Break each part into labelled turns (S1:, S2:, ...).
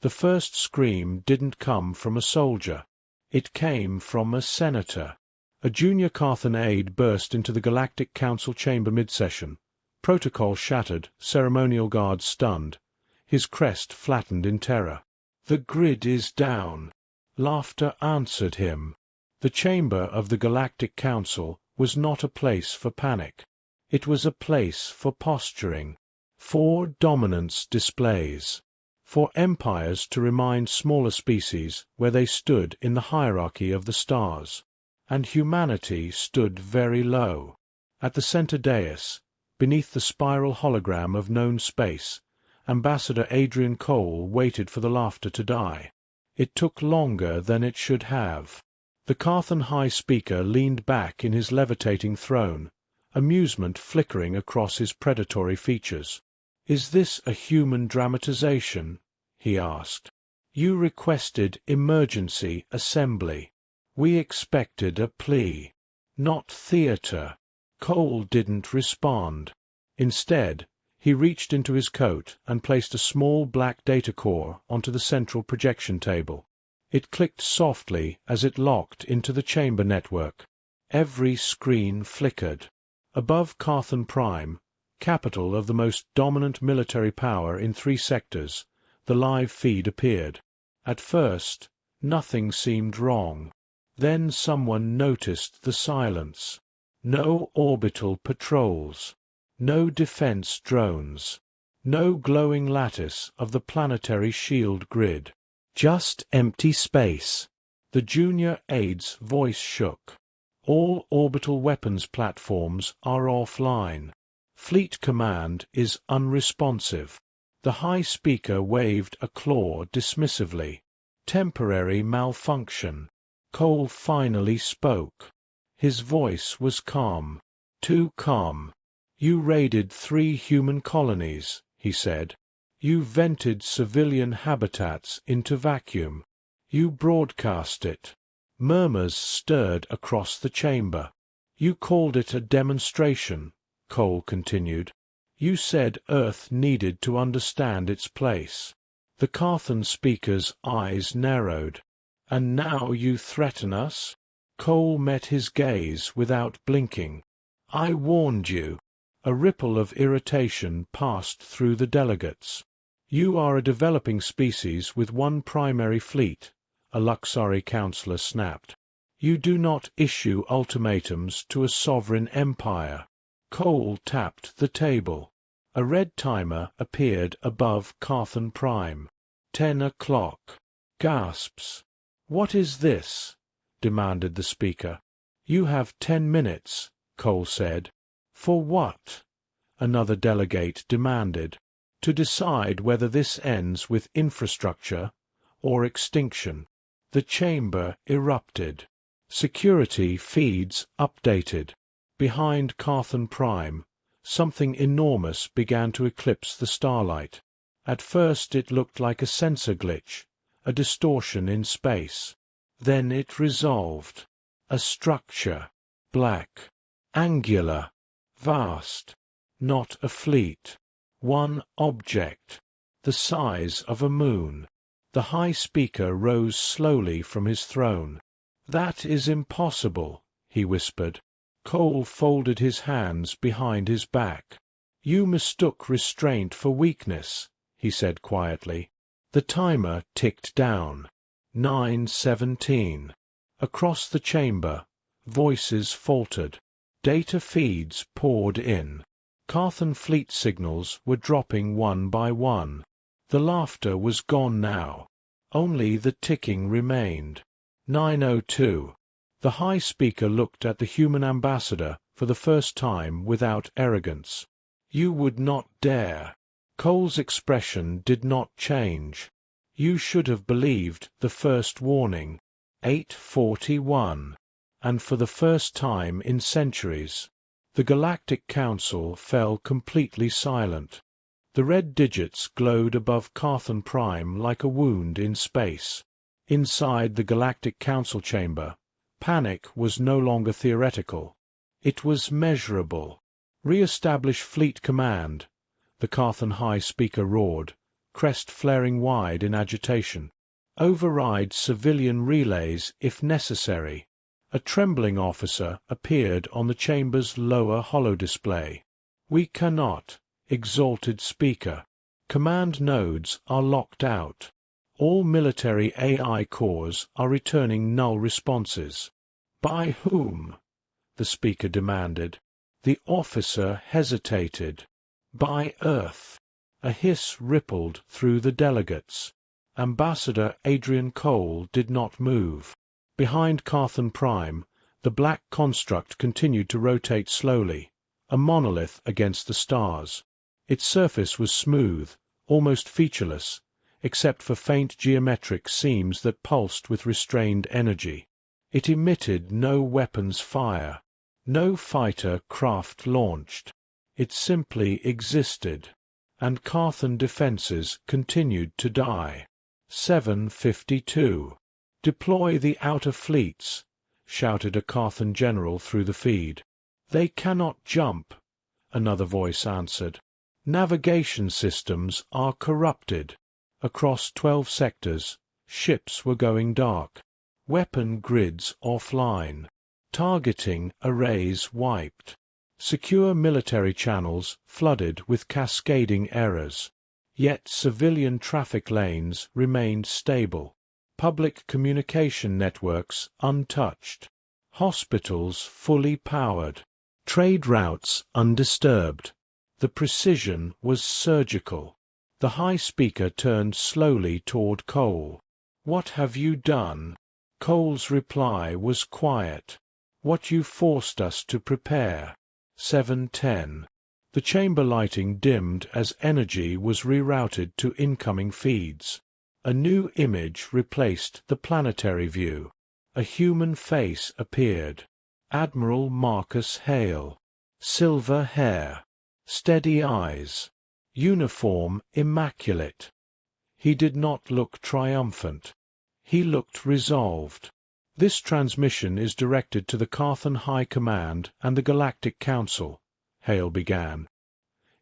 S1: The first scream didn't come from a soldier. It came from a senator. A junior Carthan aide burst into the Galactic Council chamber mid-session. Protocol shattered, ceremonial guards stunned. His crest flattened in terror. "The grid is down." Laughter answered him. The chamber of the Galactic Council was not a place for panic. It was a place for posturing, for dominance displays, for empires to remind smaller species where they stood in the hierarchy of the stars. And humanity stood very low. At the center dais, beneath the spiral hologram of known space, Ambassador Adrian Cole waited for the laughter to die. It took longer than it should have. The Carthan High Speaker leaned back in his levitating throne, amusement flickering across his predatory features. "Is this a human dramatization?" he asked. "You requested emergency assembly. We expected a plea, not theater." Cole didn't respond. Instead, he reached into his coat and placed a small black data core onto the central projection table. It clicked softly as it locked into the chamber network. Every screen flickered. Above Carthan Prime, capital of the most dominant military power in 3 sectors, the live feed appeared. At first, nothing seemed wrong. Then someone noticed the silence. No orbital patrols. No defense drones. No glowing lattice of the planetary shield grid. Just empty space. The junior aide's voice shook. "All orbital weapons platforms are offline. Fleet Command is unresponsive." The High Speaker waved a claw dismissively. "Temporary malfunction." Cole finally spoke. His voice was calm. Too calm. "You raided 3 human colonies," he said. "You vented civilian habitats into vacuum. You broadcast it." Murmurs stirred across the chamber. "You called it a demonstration," Cole continued. "You said Earth needed to understand its place." The Carthan speaker's eyes narrowed. "And now you threaten us?" Cole met his gaze without blinking. "I warned you." A ripple of irritation passed through the delegates. "You are a developing species with 1 primary fleet," a Luxari counselor snapped. "You do not issue ultimatums to a sovereign empire." Cole tapped the table. A red timer appeared above Carthan Prime. 10 o'clock. Gasps. "What is this?" demanded the speaker. "You have 10 minutes," Cole said. "For what?" another delegate demanded. "To decide whether this ends with infrastructure or extinction." The chamber erupted. Security feeds updated. Behind Carthan Prime, something enormous began to eclipse the starlight. At first it looked like a sensor glitch, a distortion in space. Then it resolved. A structure. Black. Angular. Vast. Not a fleet. 1 object. The size of a moon. The High Speaker rose slowly from his throne. "That is impossible," he whispered. Cole folded his hands behind his back. "You mistook restraint for weakness," he said quietly. The timer ticked down. 9:17. Across the chamber, voices faltered. Data feeds poured in. Carthan fleet signals were dropping one by one. The laughter was gone now. Only the ticking remained. 9:02. The High Speaker looked at the human ambassador for the first time without arrogance. "You would not dare." Cole's expression did not change. "You should have believed the first warning." 8:41. And for the first time in centuries, the Galactic Council fell completely silent. The red digits glowed above Carthan Prime like a wound in space. Inside the Galactic Council chamber, panic was no longer theoretical. It was measurable. "Re-establish Fleet Command," the Carthan High Speaker roared, crest flaring wide in agitation. "Override civilian relays if necessary." A trembling officer appeared on the chamber's lower holodisplay. "We cannot, exalted speaker. Command nodes are locked out. All military AI cores are returning null responses." "By whom?" the speaker demanded. The officer hesitated. "By Earth." A hiss rippled through the delegates. Ambassador Adrian Cole did not move. Behind Carthan Prime, the black construct continued to rotate slowly, a monolith against the stars. Its surface was smooth, almost featureless, except for faint geometric seams that pulsed with restrained energy. It emitted no weapons fire, no fighter craft launched. It simply existed, and Carthan defenses continued to die. 7:52. "Deploy the outer fleets," shouted a Carthan general through the feed. "They cannot jump," another voice answered. "Navigation systems are corrupted." Across 12 sectors, ships were going dark. Weapon grids offline. Targeting arrays wiped. Secure military channels flooded with cascading errors. Yet civilian traffic lanes remained stable. Public communication networks untouched. Hospitals fully powered. Trade routes undisturbed. The precision was surgical. The High Speaker turned slowly toward Cole. "What have you done?" Cole's reply was quiet. "What you forced us to prepare." 7:10. The chamber lighting dimmed as energy was rerouted to incoming feeds. A new image replaced the planetary view. A human face appeared. Admiral Marcus Hale. Silver hair. Steady eyes. Uniform immaculate. He did not look triumphant. He looked resolved. "This transmission is directed to the Carthan High Command and the Galactic Council," Hale began.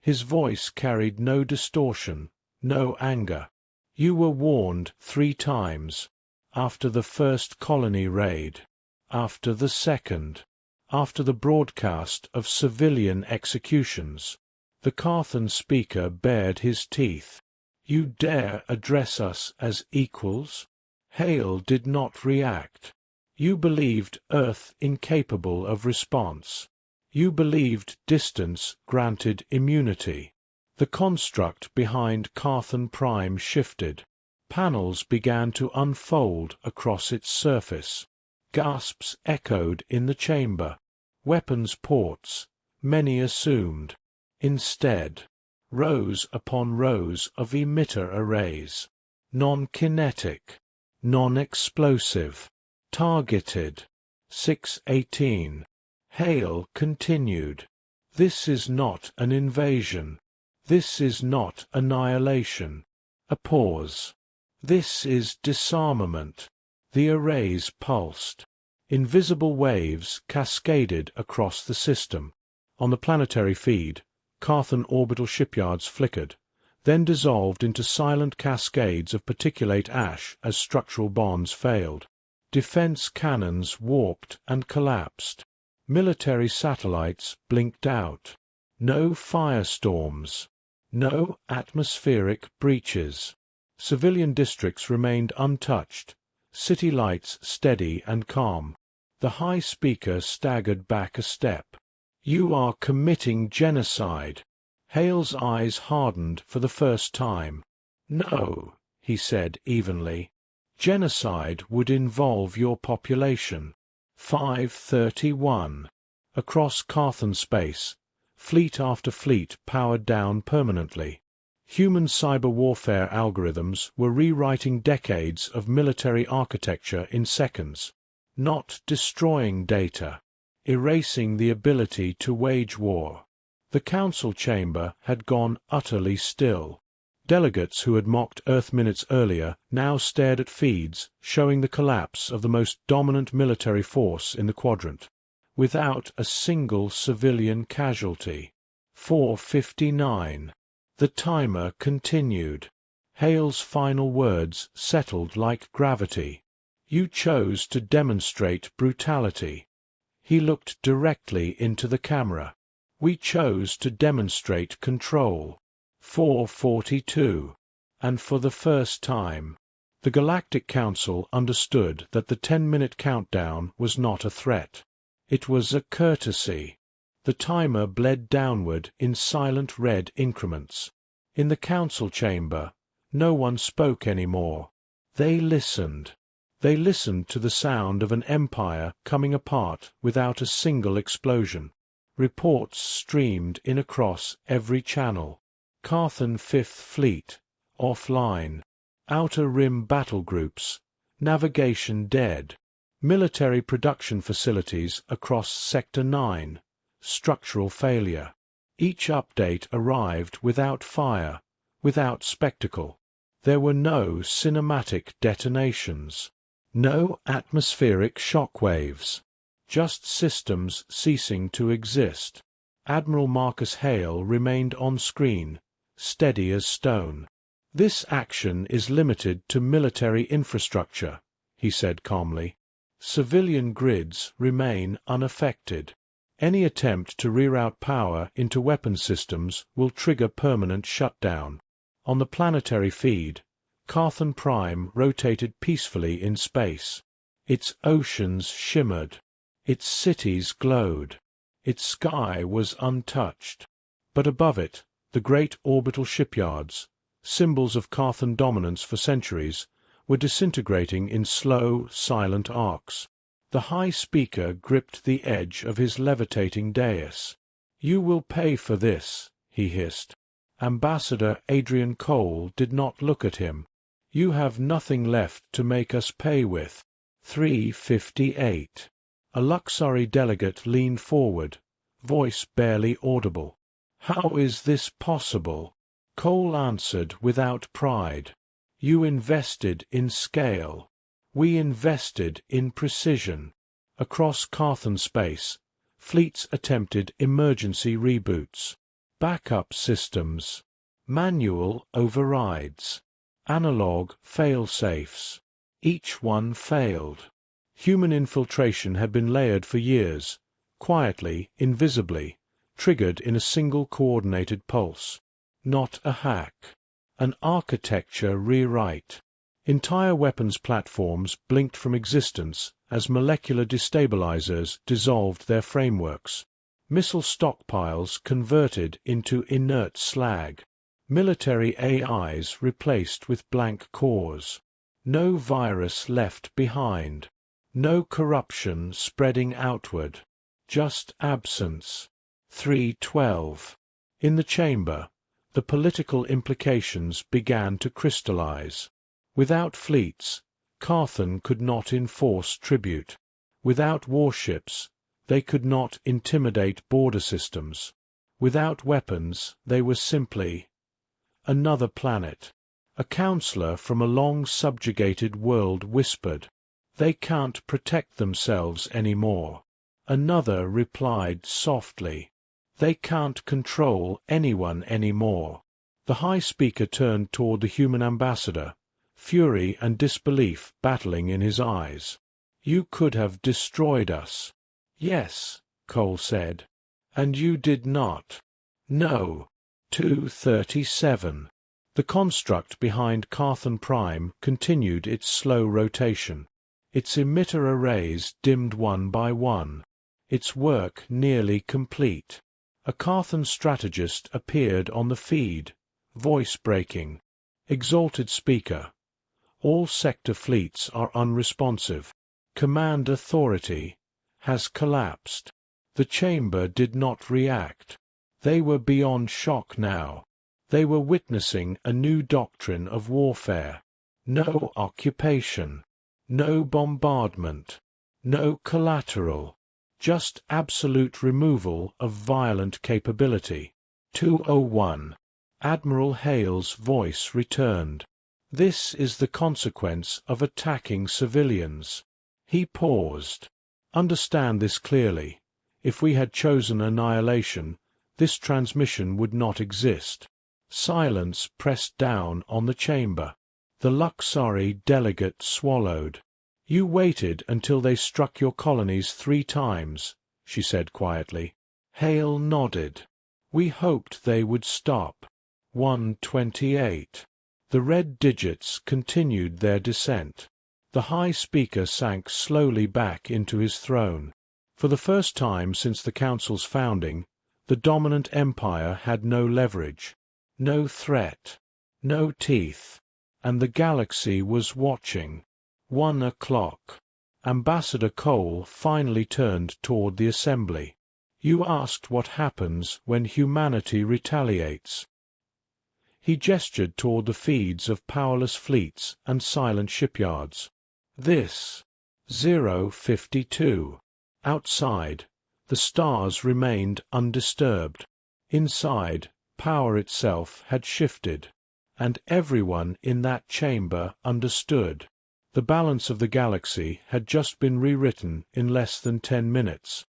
S1: His voice carried no distortion, no anger. "You were warned 3 times. After the first colony raid. After the second. After the broadcast of civilian executions." The Carthan speaker bared his teeth. "You dare address us as equals?" Hale did not react. "You believed Earth incapable of response. You believed distance granted immunity." The construct behind Carthan Prime shifted. Panels began to unfold across its surface. Gasps echoed in the chamber. Weapons ports, many assumed. Instead, rows upon rows of emitter arrays. Non-kinetic, non-explosive, targeted. 6:18. Hale continued. "This is not an invasion. This is not annihilation." A pause. "This is disarmament." The arrays pulsed. Invisible waves cascaded across the system. On the planetary feed, Carthan orbital shipyards flickered, then dissolved into silent cascades of particulate ash as structural bonds failed. Defense cannons warped and collapsed. Military satellites blinked out. No firestorms. No atmospheric breaches. Civilian districts remained untouched, city lights steady and calm. The High Speaker staggered back a step. "You are committing genocide." Hale's eyes hardened for the first time. "No," he said evenly. "Genocide would involve your population." 5:31. Across Carthan space, fleet after fleet powered down permanently. Human cyber warfare algorithms were rewriting decades of military architecture in seconds, not destroying data, erasing the ability to wage war. The council chamber had gone utterly still. Delegates who had mocked Earth minutes earlier now stared at feeds showing the collapse of the most dominant military force in the quadrant, without a single civilian casualty. 4:59. The timer continued. Hale's final words settled like gravity. You chose to demonstrate brutality. He looked directly into the camera. We chose to demonstrate control. 442. And for the first time, the Galactic Council understood that the 10-minute countdown was not a threat. It was a courtesy. The timer bled downward in silent red increments. In the council chamber, no one spoke anymore. They listened. They listened to the sound of an empire coming apart without a single explosion. Reports streamed in across every channel. Carthan Fifth Fleet, offline. Outer Rim battle groups, navigation dead. Military production facilities across Sector 9, structural failure. Each update arrived without fire, without spectacle. There were no cinematic detonations. No atmospheric shockwaves. Just systems ceasing to exist. Admiral Marcus Hale remained on screen, steady as stone. "This action is limited to military infrastructure," he said calmly. "Civilian grids remain unaffected. Any attempt to reroute power into weapon systems will trigger permanent shutdown." On the planetary feed, Carthan Prime rotated peacefully in space. Its oceans shimmered. Its cities glowed. Its sky was untouched. But above it, the great orbital shipyards, symbols of Carthan dominance for centuries, were disintegrating in slow, silent arcs. The High Speaker gripped the edge of his levitating dais. "You will pay for this," he hissed. Ambassador Adrian Cole did not look at him. "You have nothing left to make us pay with." 358. A Luxury delegate leaned forward, voice barely audible. "How is this possible?" Cole answered without pride. "You invested in scale. We invested in precision." Across Carthan space, fleets attempted emergency reboots. Backup systems. Manual overrides. Analog fail-safes. Each one failed. Human infiltration had been layered for years, quietly, invisibly, triggered in a single coordinated pulse. Not a hack. An architecture rewrite. Entire weapons platforms blinked from existence as molecular destabilizers dissolved their frameworks. Missile stockpiles converted into inert slag. Military AIs replaced with blank cores. No virus left behind. No corruption spreading outward. Just absence. 312. In the chamber, the political implications began to crystallize. Without fleets, Carthan could not enforce tribute. Without warships, they could not intimidate border systems. Without weapons, they were simply another planet. A counselor from a long-subjugated world whispered, "They can't protect themselves anymore." Another replied softly, "They can't control anyone anymore." The High Speaker turned toward the human ambassador, fury and disbelief battling in his eyes. "You could have destroyed us." "Yes," Cole said. "And you did not." "No." 237. The construct behind Carthan Prime continued its slow rotation. Its emitter arrays dimmed one by one. Its work nearly complete. A Carthan strategist appeared on the feed, voice breaking. "Exalted Speaker, all sector fleets are unresponsive. Command authority has collapsed." The chamber did not react. They were beyond shock now. They were witnessing a new doctrine of warfare. No occupation. No bombardment. No collateral. Just absolute removal of violent capability. 201. Admiral Hale's voice returned. "This is the consequence of attacking civilians." He paused. "Understand this clearly. If we had chosen annihilation, this transmission would not exist. Silence pressed down on the chamber. The Luxari delegate swallowed. "You waited until they struck your colonies 3 times," she said quietly. Hale nodded. "We hoped they would stop." 128. The red digits continued their descent. The High Speaker sank slowly back into his throne. For the first time since the Council's founding, the dominant empire had no leverage, no threat, no teeth, and the galaxy was watching. 1 o'clock. Ambassador Cole finally turned toward the assembly. "You asked what happens when humanity retaliates." He gestured toward the feeds of powerless fleets and silent shipyards. "This." 052. Outside, the stars remained undisturbed. Inside, power itself had shifted, and everyone in that chamber understood. The balance of the galaxy had just been rewritten in less than 10 minutes.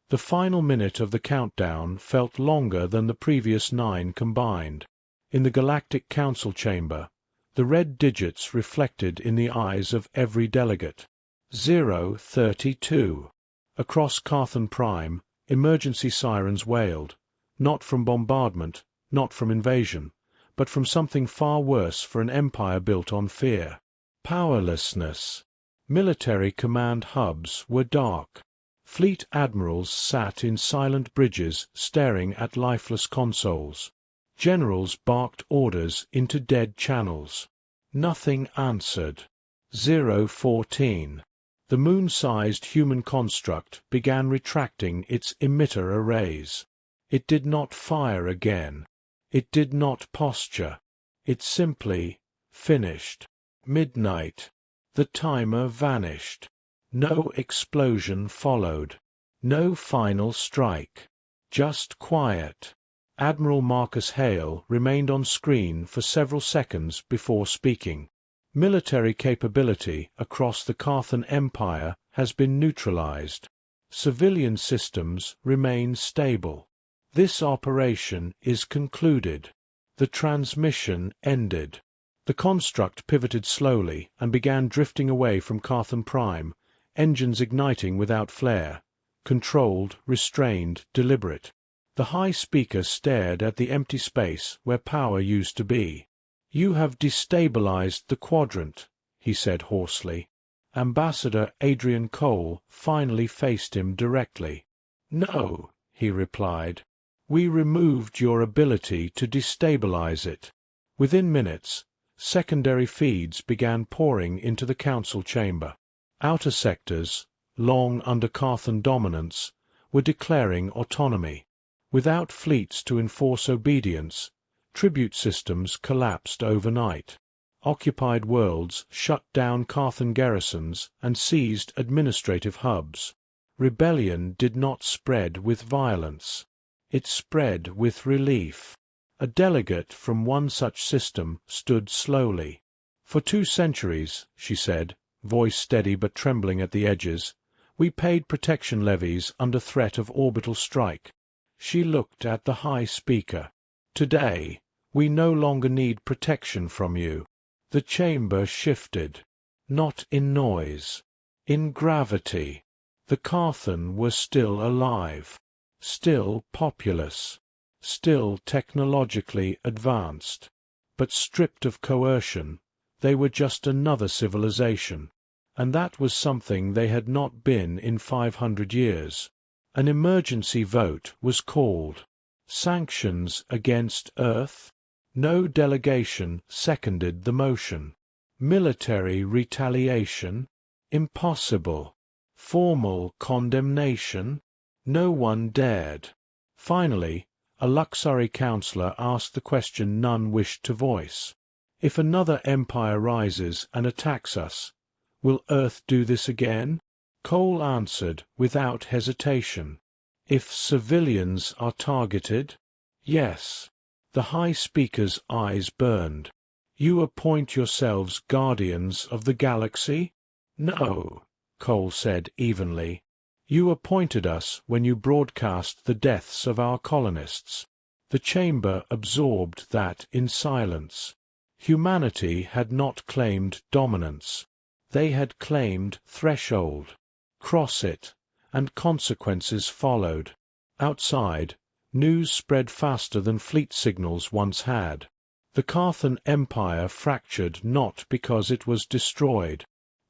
S1: The final minute of the countdown felt longer than the previous 9 combined. In the Galactic Council chamber, the red digits reflected in the eyes of every delegate. 032. Across Carthan Prime, emergency sirens wailed, not from bombardment, not from invasion, but from something far worse for an empire built on fear. Powerlessness. Military command hubs were dark. Fleet admirals sat in silent bridges staring at lifeless consoles. Generals barked orders into dead channels. Nothing answered. 014. The moon-sized human construct began retracting its emitter arrays. It did not fire again. It did not posture. It simply finished. Midnight. The timer vanished. No explosion followed. No final strike. Just quiet. Admiral Marcus Hale remained on screen for several seconds before speaking. "Military capability across the Carthan Empire has been neutralized. Civilian systems remain stable. This operation is concluded." The transmission ended. The construct pivoted slowly and began drifting away from Carthan Prime, engines igniting without flare, controlled, restrained, deliberate. The High Speaker stared at the empty space where power used to be. "You have destabilized the quadrant," he said hoarsely. Ambassador Adrian Cole finally faced him directly. "No," he replied. "We removed your ability to destabilize it." Within minutes, secondary feeds began pouring into the council chamber. Outer sectors, long under Carthan dominance, were declaring autonomy. Without fleets to enforce obedience, tribute systems collapsed overnight. Occupied worlds shut down Carthan garrisons and seized administrative hubs. Rebellion did not spread with violence. It spread with relief. A delegate from one such system stood slowly. "For 2 centuries," she said, voice steady but trembling at the edges, "we paid protection levies under threat of orbital strike." She looked at the High Speaker. "Today, we no longer need protection from you." The chamber shifted. Not in noise. In gravity. The Carthan were still alive. Still populous. Still technologically advanced. But stripped of coercion, they were just another civilization. And that was something they had not been in 500 years. An emergency vote was called. Sanctions against Earth? No delegation seconded the motion. Military retaliation? Impossible. Formal condemnation? No one dared. Finally, a Luxari councillor asked the question none wished to voice. "If another empire rises and attacks us, will Earth do this again?" Cole answered without hesitation. "If civilians are targeted? Yes." The High Speaker's eyes burned. "You appoint yourselves guardians of the galaxy?" "No," Cole said evenly. "You appointed us when you broadcast the deaths of our colonists. The chamber absorbed that in silence. Humanity had not claimed dominance. They had claimed threshold. Cross it, and consequences followed. Outside, news spread faster than fleet signals once had. The Carthan Empire fractured not because it was destroyed,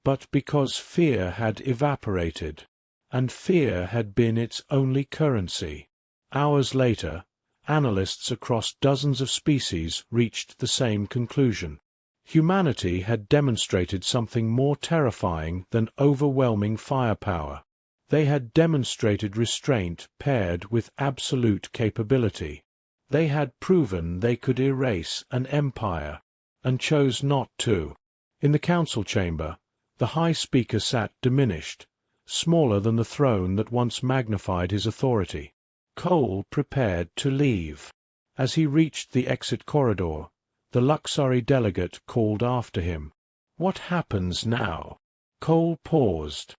S1: but because fear had evaporated, and fear had been its only currency. Hours later, analysts across dozens of species reached the same conclusion. Humanity had demonstrated something more terrifying than overwhelming firepower. They had demonstrated restraint paired with absolute capability. They had proven they could erase an empire, and chose not to. In the council chamber, the High Speaker sat diminished, smaller than the throne that once magnified his authority. Cole prepared to leave. As he reached the exit corridor, the Luxari delegate called after him. "What happens now?" Cole paused.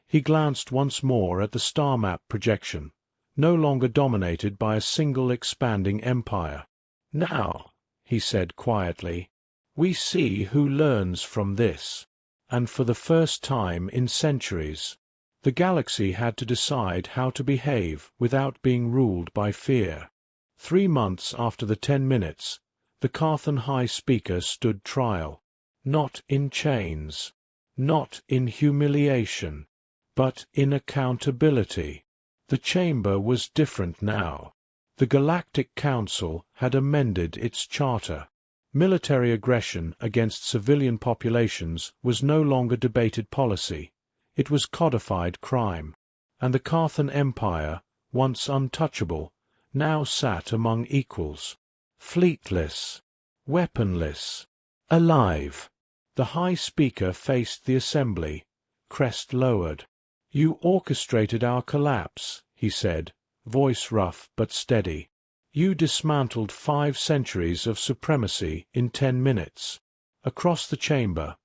S1: He glanced once more at the star map projection, no longer dominated by a single expanding empire. "Now," he said quietly, "we see who learns from this." And for the first time in centuries, the galaxy had to decide how to behave without being ruled by fear. 3 months after the 10 minutes, the Carthan High Speaker stood trial, not in chains, not in humiliation, but in accountability. The chamber was different now. The Galactic Council had amended its charter. Military aggression against civilian populations was no longer debated policy. It was codified crime. And the Carthan Empire, once untouchable, now sat among equals. Fleetless, weaponless, alive. The High Speaker faced the assembly, crest lowered. "You orchestrated our collapse," he said, voice rough but steady. "You dismantled 5 centuries of supremacy in 10 minutes. Across the chamber,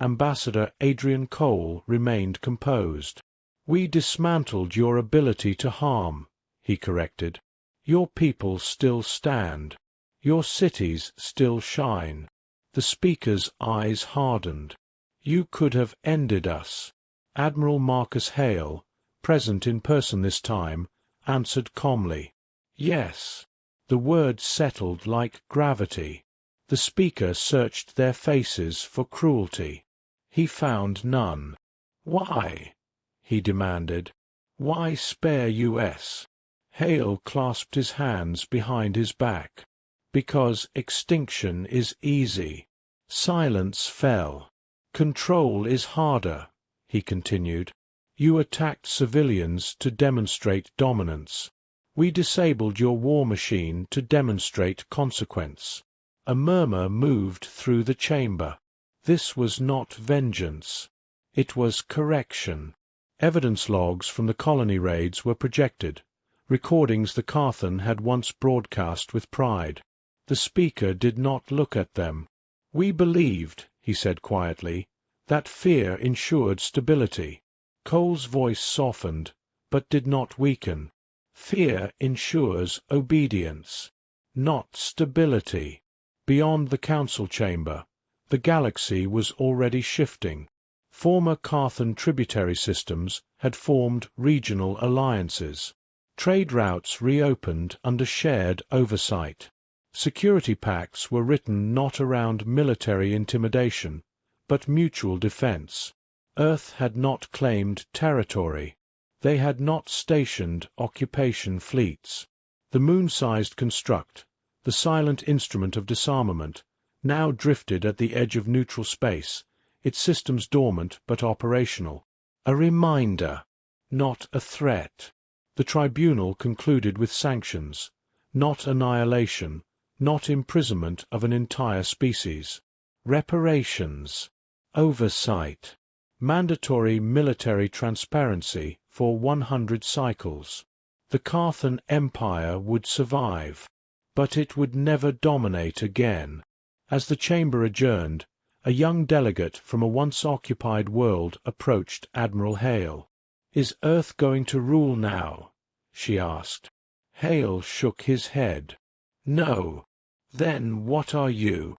S1: Ambassador Adrian Cole remained composed. "We dismantled your ability to harm," he corrected. "Your people still stand. Your cities still shine." The speaker's eyes hardened. "You could have ended us." Admiral Marcus Hale, present in person this time, answered calmly, "Yes." The words settled like gravity. The speaker searched their faces for cruelty. He found none. "Why?" he demanded. "Why spare US?" Hale clasped his hands behind his back. "Because extinction is easy." Silence fell. "Control is harder," he continued. "You attacked civilians to demonstrate dominance. We disabled your war machine to demonstrate consequence." A murmur moved through the chamber. This was not vengeance. It was correction. Evidence logs from the colony raids were projected, recordings the Carthan had once broadcast with pride. The speaker did not look at them. "We believed," he said quietly, "that fear ensured stability." Cole's voice softened, but did not weaken. "Fear ensures obedience, not stability." Beyond the council chamber, the galaxy was already shifting. Former Carthan tributary systems had formed regional alliances. Trade routes reopened under shared oversight. Security pacts were written not around military intimidation, but mutual defense. Earth had not claimed territory. They had not stationed occupation fleets. The moon-sized construct, the silent instrument of disarmament, now drifted at the edge of neutral space, its systems dormant but operational. A reminder, not a threat. The tribunal concluded with sanctions, not annihilation, not imprisonment of an entire species. Reparations, oversight, mandatory military transparency for 100 cycles. The Carthan Empire would survive, but it would never dominate again. As the chamber adjourned, a young delegate from a once-occupied world approached Admiral Hale. "Is Earth going to rule now?" she asked. Hale shook his head. No. Then what are you?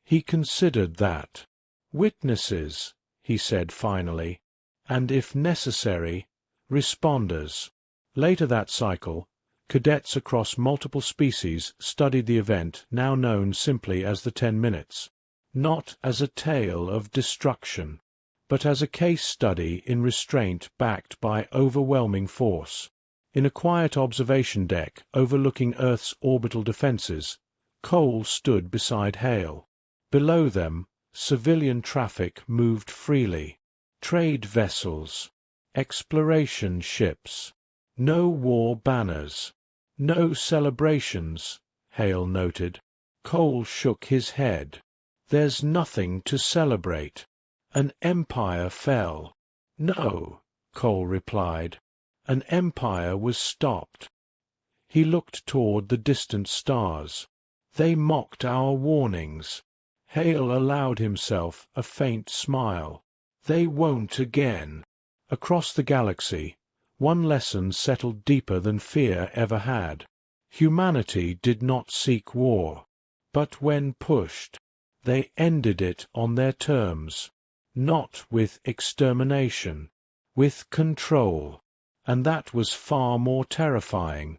S1: He considered that. Witnesses, he said finally, and if necessary, responders. Later that cycle, cadets across multiple species studied the event now known simply as the 10 minutes, not as a tale of destruction, but as a case study in restraint backed by overwhelming force. In a quiet observation deck overlooking Earth's orbital defenses, Cole stood beside Hale. Below them, civilian traffic moved freely. Trade vessels, exploration ships. No war banners. No celebrations, Hale noted. Cole shook his head. There's nothing to celebrate. An empire fell. No, Cole replied. An empire was stopped. He looked toward the distant stars. They mocked our warnings. Hale allowed himself a faint smile. They won't again. Across the galaxy, one lesson settled deeper than fear ever had. Humanity did not seek war, but when pushed, they ended it on their terms, not with extermination, with control, and that was far more terrifying